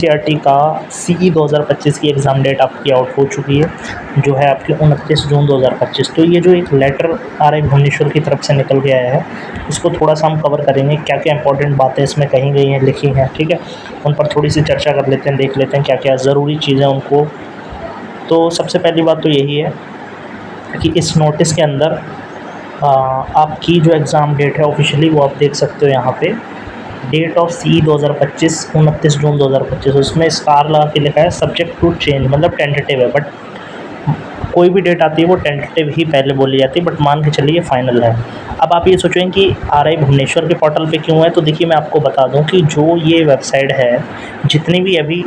NCERT का CE 2025 की exam date आपकी आउट हो चुकी है, जो है आपकी 29 जून 2025। तो ये जो एक लेटर आरआई भुवनेश्वर की तरफ से निकल के आया है, इसको थोड़ा-सा हम कवर करेंगे, क्या-क्या इंपॉर्टेंट बातें इसमें कही गई हैं, लिखी हैं, ठीक है? उन पर थोड़ी-सी चर्चा कर लेते हैं, देख लेते हैं क्या-क्या ज़रूरी चीज़ें उनको। तो सबसे पहली बात तो यही है कि इस नोटिस के अंदर आपकी जो एग्ज़ाम डेट है ऑफ़िशियली वो आप देख सकते हो यहाँ पे। डेट ऑफ सीई 2025 29 जून 2025, उसमें स्टार लगा के लिखा है सब्जेक्ट टू चेंज, मतलब टेंटेटिव है, बट कोई भी डेट आती है वो टेंटेटिव ही पहले बोली जाती है, बट मान के चलिए फाइनल है। अब आप ये सोचेंगे कि आरआई भुवनेश्वर के पोर्टल पे क्यों है, तो देखिए मैं आपको बता दूं कि जो ये वेबसाइट है, जितनी भी अभी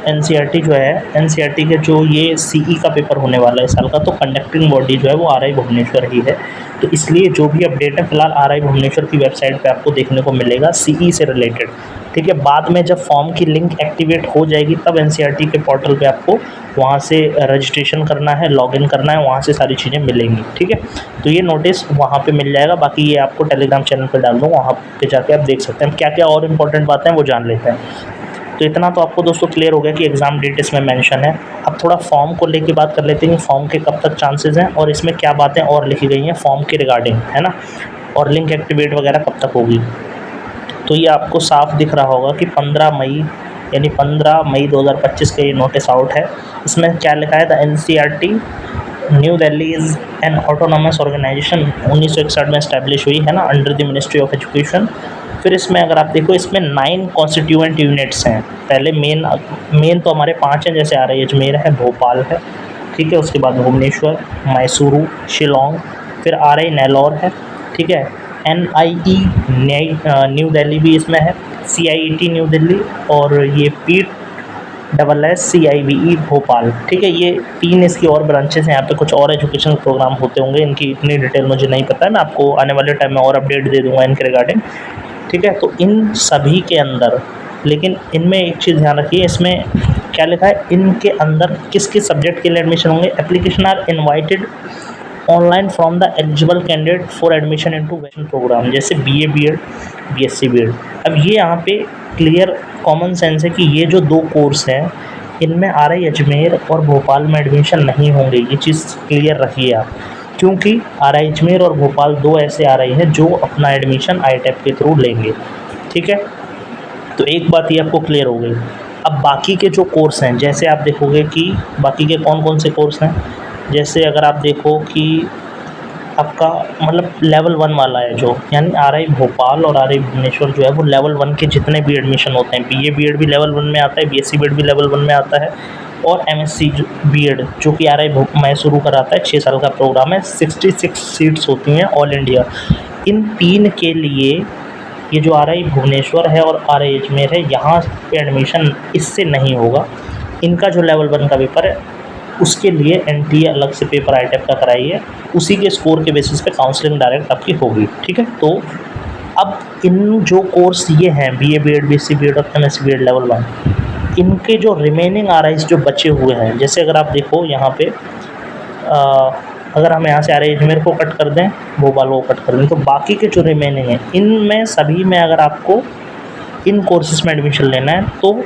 एनसीईआरटी जो है, एनसीईआरटी के जो ये सीई का पेपर होने वाला है इस साल का, तो कंडक्टिंग बॉडी जो है वो आरआई भुवनेश्वर ही है। तो इसलिए जो भी अपडेट है फिलहाल आरआई भुवनेश्वर की वेबसाइट पे आपको देखने को मिलेगा सीई से रिलेटेड, ठीक है? बाद में जब फॉर्म की लिंक एक्टिवेट हो जाएगी तब एनसीईआरटी के पोर्टल पे आपको वहाँ से रजिस्ट्रेशन करना है, लॉगिन करना है, वहाँ से सारी चीज़ें मिलेंगी, ठीक है? तो ये नोटिस वहाँ पे मिल जाएगा, बाकी ये आपको टेलीग्राम चैनल पे डाल दूँ, वहाँ पे जाके आप देख सकते हैं। क्या क्या और इम्पोर्टेंट बातें हैं वो जान लेते हैं। तो इतना तो आपको दोस्तों क्लियर हो गया कि एग्ज़ाम डेट इसमें मेंशन है। अब थोड़ा फॉर्म को लेके बात कर लेते हैं कि फॉर्म के कब तक चांसेस हैं और इसमें क्या बातें और लिखी गई हैं फॉर्म के रिगार्डिंग, है ना? और लिंक एक्टिवेट वगैरह कब तक होगी। तो ये आपको साफ दिख रहा होगा कि 15 मई, यानी 15 मई 2025 का ये नोटिस आउट है। इसमें क्या लिखा है, the NCERT New Delhi is an autonomous organisation, 1961 में इस्टेब्लिश हुई है ना, under the ministry of education. फिर इसमें अगर आप देखो, इसमें 9 कॉन्स्टिट्यूएंट यूनिट्स हैं। पहले मेन तो हमारे 5 हैं, जैसे आरआई अजमेर है, भोपाल है, ठीक है? उसके बाद भुवनेश्वर, मैसूरू, शिलोंग, फिर आरआई नेल्लौर है, ठीक है? एनआईई न्यू दिल्ली भी इसमें है, सीआईईटी न्यू दिल्ली, और ये PSSCIBE भोपाल, ठीक है? ये 3 इसकी और ब्रांचेस हैं। यहाँ पे कुछ और एजुकेशन प्रोग्राम होते होंगे, इनकी इतनी डिटेल मुझे नहीं पता है, मैं आपको आने वाले टाइम में और अपडेट दे दूँगा इनके रिगार्डिंग, ठीक है? तो इन सभी के अंदर, लेकिन इनमें एक चीज़ ध्यान रखिए, इसमें क्या लिखा है, इनके अंदर किस किस सब्जेक्ट के लिए एडमिशन होंगे। Application are invited online from the eligible candidate for admission into graduation programme, जैसे बीए बीएड, बीएससी बीएड। अब ये यहाँ पे क्लियर कॉमन सेंस है कि ये जो 2 कोर्स हैं, इनमें आरआई अजमेर और भोपाल में एडमिशन नहीं होंगे। ये चीज़ क्लियर रखिए आप, क्योंकि आरआई अजमेर और भोपाल 2 ऐसे आरआई हैं जो अपना एडमिशन आईटेप के थ्रू लेंगे, ठीक है? तो एक बात ये आपको क्लियर हो गई। अब बाकी के जो कोर्स हैं, जैसे आप देखोगे कि बाकी के कौन कौन से कोर्स हैं, जैसे अगर आप देखो कि आपका मतलब लेवल 1 वाला है जो, यानी आरआई भोपाल और आरआई भुवनेश्वर जो है वो लेवल 1 के जितने भी एडमिशन होते हैं, बीए बीएड भी लेवल 1 में आता है, बीएससी बीएड भी लेवल 1 में आता है, और एमएससी बीएड जो कि आरआई मैसूरू कराता है, 6 साल का प्रोग्राम है, 66 सीट्स होती हैं ऑल इंडिया। इन 3 के लिए ये जो आरआई भुवनेश्वर है और आरआई अजमेर है, यहाँ पे एडमिशन इससे नहीं होगा। इनका जो लेवल 1 का पेपर है उसके लिए एनटीए अलग से पेपर आईटेप का कराई है, उसी के स्कोर के बेसिस पे काउंसलिंग डायरेक्ट आपकी होगी, ठीक है? तो अब इन जो कोर्स ये हैं, बीए बीएड, बीएससी बीएड और एमएससी बीएड लेवल 1, इनके जो रिमेनिंग आरआईज जो बचे हुए हैं, जैसे अगर आप देखो यहाँ पे अगर हम यहाँ से आरआई अजमेर को कट कर दें, भोपाल को कट कर दें, तो बाकी के जो रिमेनिंग हैं, इनमें सभी में अगर आपको इन कोर्सेज में एडमिशन लेना है तो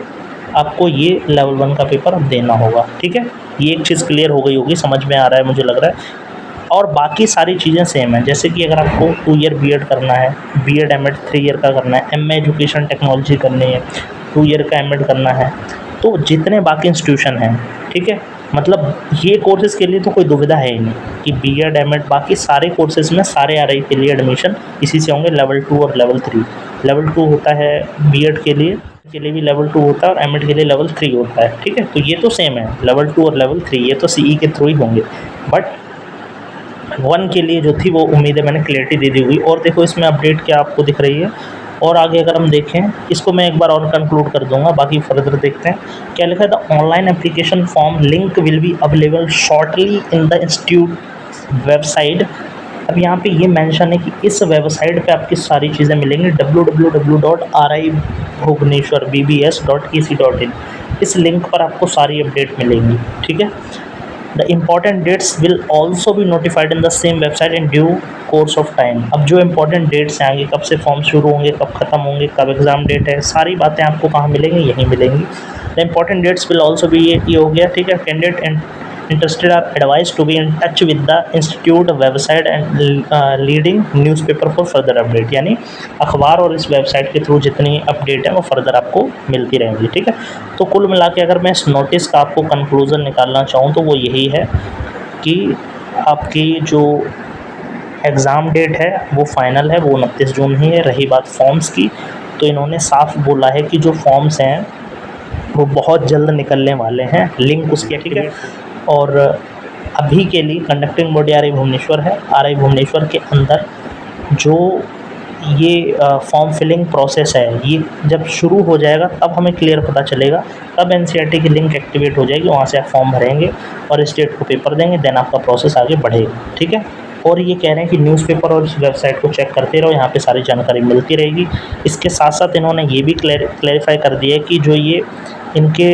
आपको ये लेवल 1 का पेपर देना होगा, ठीक है? ये एक चीज़ क्लियर हो गई होगी, समझ में आ रहा है मुझे लग रहा है। और बाकी सारी चीज़ें सेम हैं, जैसे कि अगर आपको 2 ईयर बीएड करना है, बीएड एमएड 3 ईयर का करना है, एमए एजुकेशन टेक्नोलॉजी करनी है, 2 ईयर का एमएड करना है, तो जितने बाकी इंस्टीट्यूशन हैं, ठीक है? मतलब ये कोर्सेज़ के लिए तो कोई दुविधा है ही नहीं कि बीएड एमएड, बाकी सारे कोर्सेज़ में सारे आरआई के लिए एडमिशन इसी से होंगे, लेवल 2 और लेवल 3। लेवल 2 होता है बीएड के लिए भी लेवल 2 होता है, और एमएड के लिए लेवल 3 होता है, ठीक है? तो ये तो सेम है, लेवल 2 और लेवल 3, ये तो सीई के थ्रू ही होंगे, बट 1 के लिए जो थी वो उम्मीद है मैंने क्लियरिटी दे दी हुई। और देखो इसमें अपडेट क्या आपको दिख रही है, और आगे अगर हम देखें, इसको मैं एक बार और कंक्लूड कर दूंगा, बाकी फर्दर देखते हैं क्या लिखा है। The online application form link will be available shortly in the institute website. अब यहाँ पे ये मेंशन है कि इस वेबसाइट पे आपकी सारी चीज़ें मिलेंगी, www.raibhubaneswar.bbs.ac.in। इस लिंक पर आपको सारी अपडेट मिलेंगी, ठीक है? The important dates will also be notified in the same website in due course of time. अब जो इंपॉर्टेंट डेट्स हैं आगे, कब से फॉर्म शुरू होंगे, कब खत्म होंगे, कब एग्ज़ाम डेट है, सारी बातें आपको कहाँ मिलेंगी, यहीं मिलेंगी। The important dates will also be, ये हो गया, ठीक है। Candidate and interested are advised to be in touch with the institute website and leading newspaper for further update, यानी अखबार और इस वेबसाइट के थ्रू जितनी अपडेट है वो फर्दर आपको मिलती रहेंगी, ठीक है। तो कुल मिला के अगर मैं इस नोटिस का आपको कंक्लूज़न निकालना चाहूँ तो वो यही है कि आपकी जो एग्ज़ाम डेट है वो फाइनल है, वो 29 जून ही है। रही बात फॉर्म्स की, तो इन्होंने साफ बोला है कि जो फॉर्म्स हैं वो बहुत जल्द निकलने वाले हैं, लिंक उसके, ठीक है। और अभी के लिए कंडक्टिंग बॉडी RI भुवनेश्वर है। RI भुवनेश्वर के अंदर जो ये फॉर्म फिलिंग प्रोसेस है, ये जब शुरू हो जाएगा तब हमें क्लियर पता चलेगा, तब NCERT की लिंक एक्टिवेट हो जाएगी, वहाँ से आप फॉर्म भरेंगे और स्टेट को पेपर देंगे, देन आपका प्रोसेस आगे बढ़ेगा, ठीक है। और ये कह रहे हैं कि न्यूज़पेपर और इस वेबसाइट को चेक करते रहो, यहाँ पे सारी जानकारी मिलती रहेगी। इसके साथ साथ इन्होंने ये भी क्लैरिफाई कर दिया है कि जो ये इनके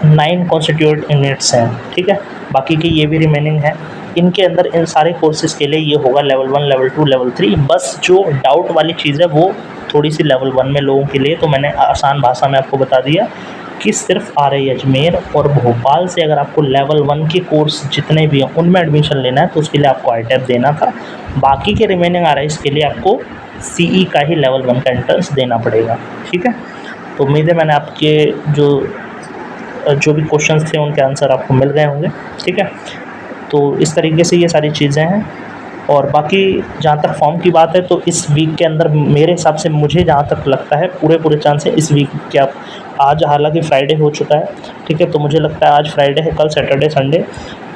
9 कॉन्स्टिट्यूट यूनिट्स हैं, ठीक है, बाकी के ये भी रिमेनिंग है, इनके अंदर इन सारे कोर्सेज़ के लिए ये होगा लेवल 1, लेवल 2, लेवल 3। बस जो डाउट वाली चीज़ है वो थोड़ी सी लेवल 1 में लोगों के लिए, तो मैंने आसान भाषा में आपको बता दिया कि सिर्फ RI अजमेर और भोपाल से अगर आपको लेवल 1 के कोर्स जितने भी हैं उनमें एडमिशन लेना है तो उसके लिए आपको ITAP देना था। बाकी के रिमेनिंग RIs के लिए आपको CE का ही लेवल 1 का एंट्रेंस देना पड़ेगा, ठीक है। तो उम्मीद है मैंने आपके जो भी क्वेश्चंस थे उनके आंसर आपको मिल गए होंगे, ठीक है। तो इस तरीके से ये सारी चीज़ें हैं। और बाकी जहाँ तक फॉर्म की बात है तो इस वीक के अंदर मेरे हिसाब से, मुझे जहाँ तक लगता है पूरे चांस है इस वीक के, आप आज हालांकि फ्राइडे हो चुका है, ठीक है, तो मुझे लगता है आज फ्राइडे है, कल सैटरडे संडे,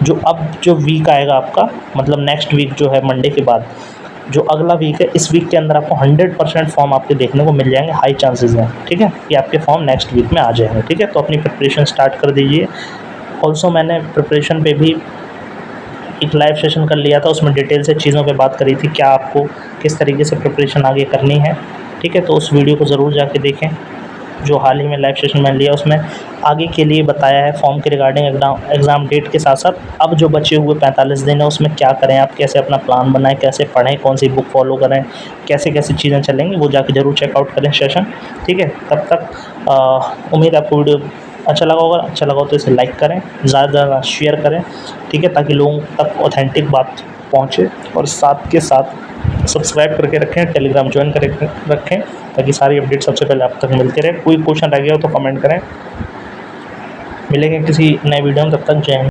जो वीक आएगा आपका, मतलब नेक्स्ट वीक जो है मंडे के बाद जो अगला वीक है, इस वीक के अंदर आपको 100% फॉर्म आपके देखने को मिल जाएंगे, हाई चांसेस हैं, ठीक है, कि आपके फॉर्म नेक्स्ट वीक में आ जाएंगे, ठीक है। तो अपनी प्रिपरेशन स्टार्ट कर दीजिए। ऑल्सो मैंने प्रिपरेशन पे भी एक लाइव सेशन कर लिया था, उसमें डिटेल से चीज़ों पे बात करी थी, क्या आपको किस तरीके से प्रिपरेशन आगे करनी है, ठीक है। तो उस वीडियो को ज़रूर जाके देखें, जो हाल ही में लाइव सेशन मैंने लिया, उसमें आगे के लिए बताया है फॉर्म के रिगार्डिंग एग्ज़ाम डेट के साथ साथ अब जो बचे हुए 45 दिन है उसमें क्या करें, आप कैसे अपना प्लान बनाएं, कैसे पढ़ें, कौन सी बुक फॉलो करें, कैसे कैसे चीज़ें चलेंगी, वो जाके ज़रूर चेकआउट करें सेशन, ठीक है। तब तक उम्मीद है आपको वीडियो अच्छा लगा होगा। अच्छा लगा हो तो इसे लाइक करें, ज़्यादा से ज़्यादा शेयर करें, ठीक है, ताकि लोगों तक ऑथेंटिक बात पहुँचे। और साथ के साथ सब्सक्राइब करके रखें, टेलीग्राम ज्वाइन करके रखें, ताकि सारी अपडेट सबसे पहले आप तक मिलती रहे। कोई क्वेश्चन रह गया हो तो कमेंट करें। मिलेंगे किसी नए वीडियो में, तब तक जय हिंद।